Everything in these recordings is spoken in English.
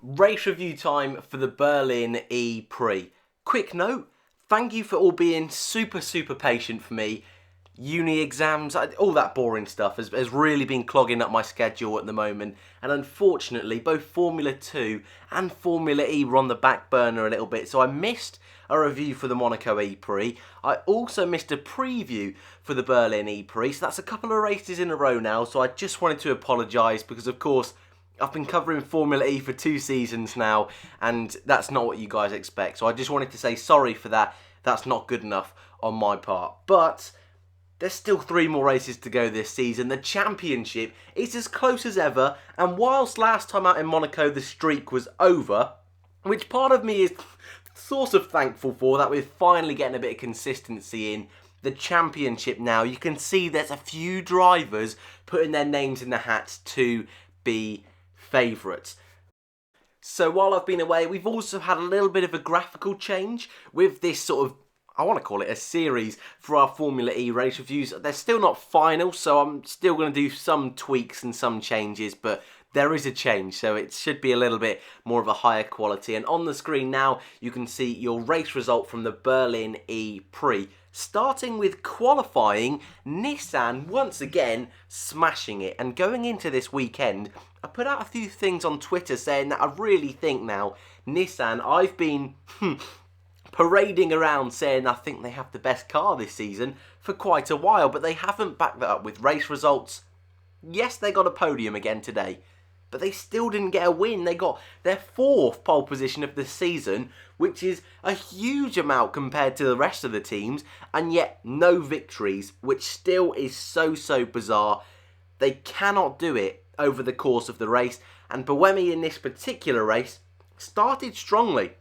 Race review time for the Berlin E-prix. Quick note, thank you for all being super patient for me. Uni exams, all that boring stuff has really been clogging up my schedule at the moment, and unfortunately both Formula 2 and Formula E were on the back burner a little bit, so I missed a review for the Monaco E-prix. I also missed a preview for the Berlin E-prix, so that's a couple of races in a row now, so I just wanted to apologise because of course I've been covering Formula E for 2 seasons now, and that's not what you guys expect, so I just wanted to say sorry for that. That's not good enough on my part, but there's still 3 more races to go this season. The championship is as close as ever, and whilst last time out in Monaco the streak was over, which part of me is sort of thankful for, that we're finally getting a bit of consistency in the championship now. You can see there's a few drivers putting their names in the hat to be favourites. So while I've been away, we've also had a little bit of a graphical change with this sort of, I want to call it a series for our Formula E race reviews. They're still not final, so I'm still going to do some tweaks and some changes, but there is a change, so it should be a little bit more of a higher quality. And on the screen now, you can see your race result from the Berlin E-prix. Starting with qualifying, Nissan once again smashing it. And going into this weekend, I put out a few things on Twitter saying that I really think now, Nissan, I've been parading around saying I think they have the best car this season for quite a while, but they haven't backed that up with race results. Yes, they got a podium again today, but they still didn't get a win. They got their 4th pole position of the season, which is a huge amount compared to the rest of the teams, and yet no victories, which still is so bizarre. They cannot do it over the course of the race, and Buemi in this particular race started strongly,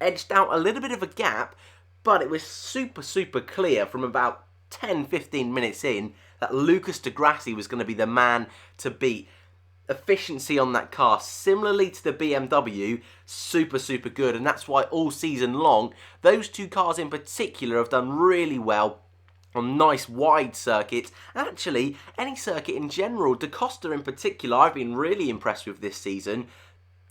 edged out a little bit of a gap, but it was super clear from about 10-15 minutes in that Lucas de Grassi was going to be the man to beat. Efficiency on that car, similarly to the BMW, super good, and that's why all season long those 2 cars in particular have done really well on nice wide circuits. Actually, any circuit in general. Da Costa in particular, I've been really impressed with this season.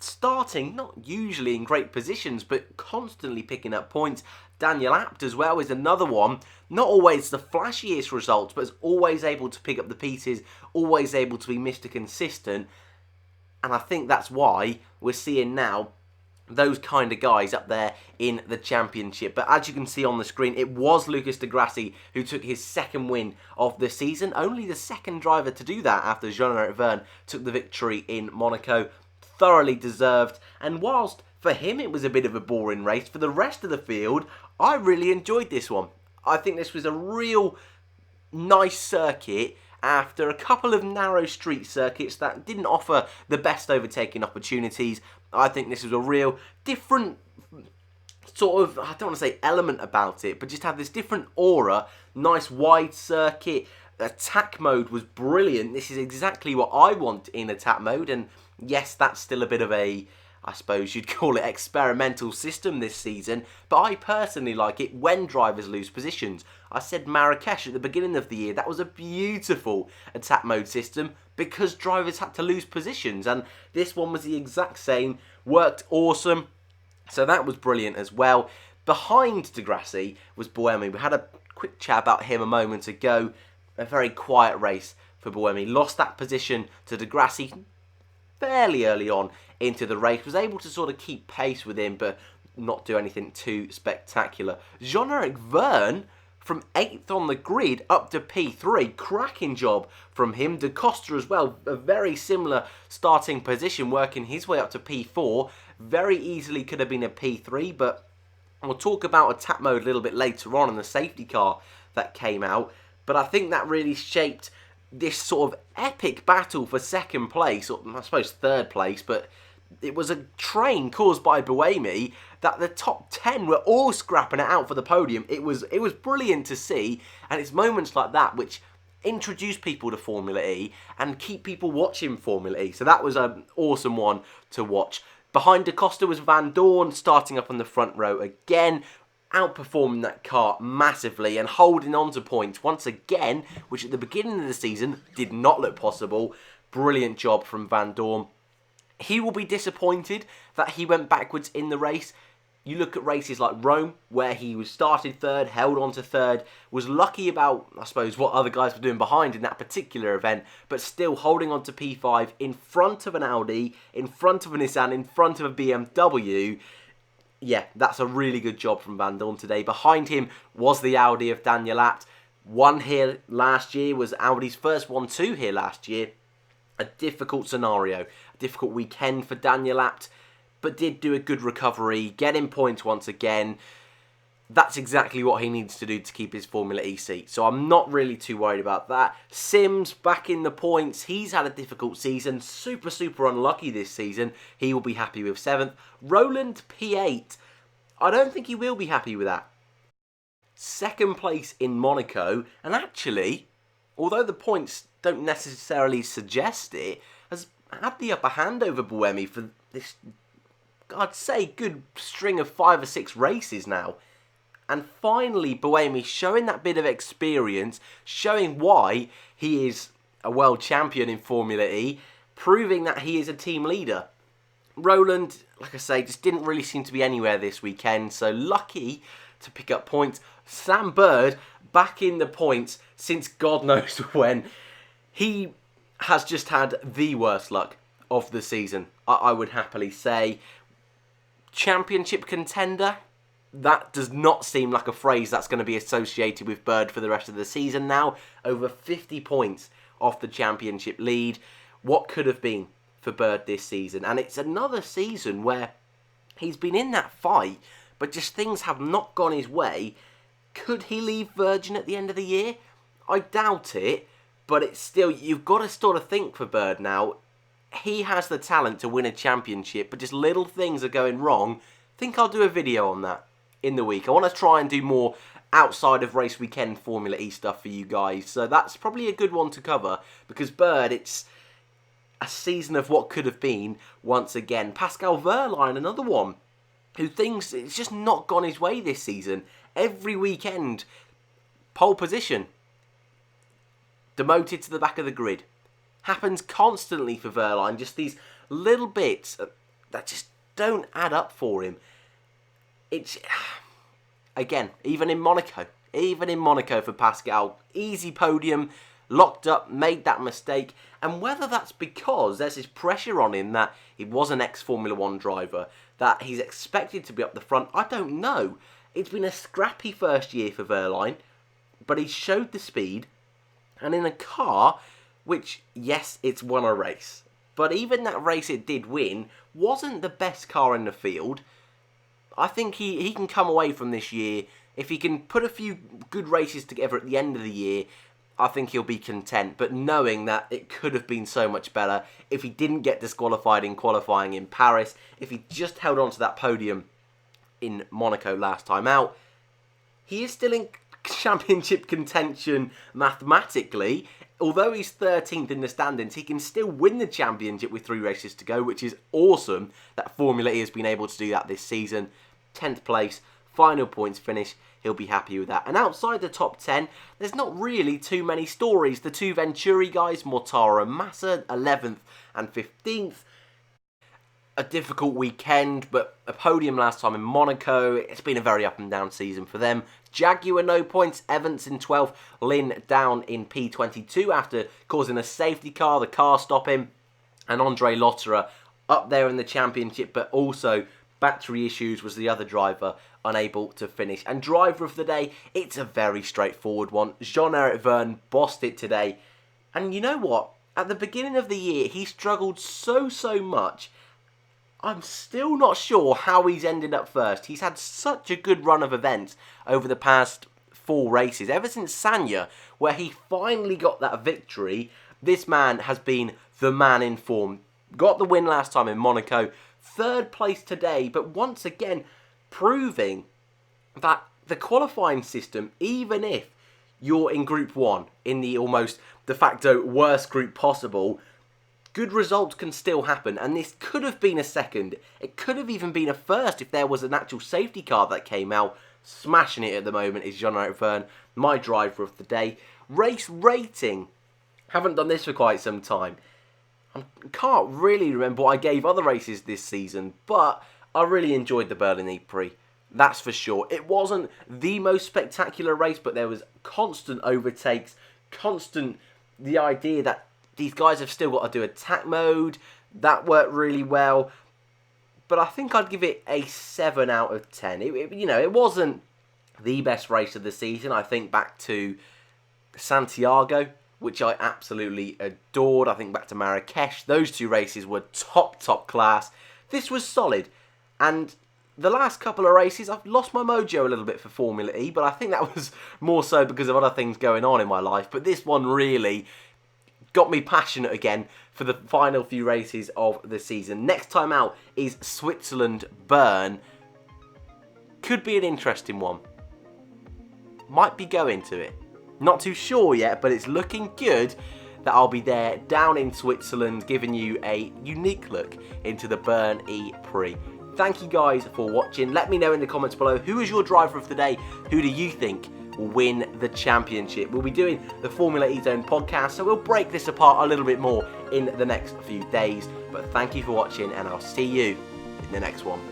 Starting, not usually in great positions, but constantly picking up points. Daniel Abt as well is another one. Not always the flashiest results, but is always able to pick up the pieces, always able to be Mr. Consistent. And I think that's why we're seeing now those kind of guys up there in the championship. But as you can see on the screen, it was Lucas de Grassi who took his 2nd win of the season. Only the 2nd driver to do that after Jean-Eric Vergne took the victory in Monaco. Thoroughly deserved, and whilst for him it was a bit of a boring race, for the rest of the field I really enjoyed this one. I think this was a real nice circuit after a couple of narrow street circuits that didn't offer the best overtaking opportunities. I think this was a real different sort of, I don't want to say element about it, but just had this different aura. Nice wide circuit. Attack mode was brilliant. This is exactly what I want in attack mode, and yes, that's still a bit of a, I suppose you'd call it, experimental system this season, but I personally like it when drivers lose positions. I said Marrakesh at the beginning of the year, that was a beautiful attack mode system because drivers had to lose positions, and this one was the exact same, worked awesome, so that was brilliant as well. Behind de Grassi was Buemi. We had a quick chat about him a moment ago. A very quiet race for Buemi. Lost that position to de Grassi fairly early on into the race. Was able to sort of keep pace with him, but not do anything too spectacular. Jean-Eric Vergne from 8th on the grid up to P3. Cracking job from him. Da Costa as well. A very similar starting position, working his way up to P4. Very easily could have been a P3, but we'll talk about attack mode a little bit later on in the safety car that came out. But I think that really shaped this sort of epic battle for 2nd place, or I suppose 3rd place, but it was a train caused by Buemi that the top 10 were all scrapping it out for the podium. It was brilliant to see, and it's moments like that which introduce people to Formula E and keep people watching Formula E. So that was an awesome one to watch. Behind Da Costa was Vandoorne, starting up on the front row again, outperforming that car massively and holding on to points once again, which at the beginning of the season did not look possible. Brilliant job from Vandoorne. He will be disappointed that he went backwards in the race. You look at races like Rome, where he was started third, held on to third, was lucky about, I suppose, what other guys were doing behind in that particular event, but still holding on to P5 in front of an Audi, in front of a Nissan, in front of a BMW. Yeah, that's a really good job from Vandoorne today. Behind him was the Audi of Daniel Abt. Won here last year, was Audi's first 1-2 here last year. A difficult scenario, a difficult weekend for Daniel Abt, but did do a good recovery, getting points once again. That's exactly what he needs to do to keep his Formula E seat. So I'm not really too worried about that. Sims back in the points. He's had a difficult season. Super unlucky this season. He will be happy with 7th. Roland P8. I don't think he will be happy with that. 2nd place in Monaco. And actually, although the points don't necessarily suggest it, has had the upper hand over Buemi for this, I'd say, good string of 5 or 6 races now. And finally, Buemi showing that bit of experience, showing why he is a world champion in Formula E, proving that he is a team leader. Roland, like I say, just didn't really seem to be anywhere this weekend, so lucky to pick up points. Sam Bird back in the points since God knows when. He has just had the worst luck of the season, I would happily say. Championship contender, that does not seem like a phrase that's going to be associated with Bird for the rest of the season now. Over 50 points off the championship lead. What could have been for Bird this season? And it's another season where he's been in that fight, but just things have not gone his way. Could he leave Virgin at the end of the year? I doubt it, but it's still, you've got to sort of think for Bird now. He has the talent to win a championship, but just little things are going wrong. I think I'll do a video on that in the week. I want to try and do more outside of race weekend Formula E stuff for you guys. So that's probably a good one to cover, because Bird, it's a season of what could have been once again. Pascal Wehrlein, another one, who thinks it's just not gone his way this season. Every weekend, pole position, demoted to the back of the grid. Happens constantly for Wehrlein, just these little bits that just don't add up for him. It's, again, even in Monaco for Pascal, easy podium, locked up, made that mistake, and whether that's because there's this pressure on him that he was an ex-Formula 1 driver, that he's expected to be up the front, I don't know. It's been a scrappy first year for Wehrlein, but he showed the speed, and in a car which, yes, it's won a race, but even that race it did win wasn't the best car in the field. I think he can come away from this year, if he can put a few good races together at the end of the year, I think he'll be content, but knowing that it could have been so much better if he didn't get disqualified in qualifying in Paris, if he just held on to that podium in Monaco last time out. He is still in championship contention mathematically. Although he's 13th in the standings, he can still win the championship with 3 races to go, which is awesome that Formula E has been able to do that this season. 10th place, final points finish, he'll be happy with that. And outside the top 10, there's not really too many stories. The 2 Venturi guys, Mortara and Massa, 11th and 15th. A difficult weekend, but a podium last time in Monaco. It's been a very up and down season for them. Jaguar no points, Evans in 12th, Lynn down in P22 after causing a safety car, the car stopping, and Andre Lotterer up there in the championship, but also battery issues was the other driver unable to finish. And driver of the day, it's a very straightforward one. Jean-Eric Vergne bossed it today. And you know what? At the beginning of the year, he struggled so much. I'm still not sure how he's ended up first. He's had such a good run of events over the past 4 races. Ever since Sanya, where he finally got that victory, this man has been the man in form. Got the win last time in Monaco. 3rd place today, but once again proving that the qualifying system, even if you're in Group 1, in the almost de facto worst group possible, good results can still happen, and this could have been a 2nd. It could have even been a 1st if there was an actual safety car that came out. Smashing it at the moment is Jean-Eric Vergne, my driver of the day. Race rating. Haven't done this for quite some time. I can't really remember what I gave other races this season, but I really enjoyed the Berlin E-prix. That's for sure. It wasn't the most spectacular race, but there was constant overtakes, the idea that these guys have still got to do attack mode. That worked really well. But I think I'd give it a 7 out of 10. It wasn't the best race of the season. I think back to Santiago, which I absolutely adored. I think back to Marrakesh. Those two races were top class. This was solid. And the last couple of races, I've lost my mojo a little bit for Formula E, but I think that was more so because of other things going on in my life. But this one really got me passionate again for the final few races of the season. Next time out is Switzerland, Bern. Could be an interesting one. Might be going to it. Not too sure yet, but it's looking good that I'll be there down in Switzerland, giving you a unique look into the Bern E-prix. Thank you guys for watching. Let me know in the comments below, who is your driver of the day? Who do you think will win the championship? We'll be doing the Formula E Zone podcast, so we'll break this apart a little bit more in the next few days. But thank you for watching, and I'll see you in the next one.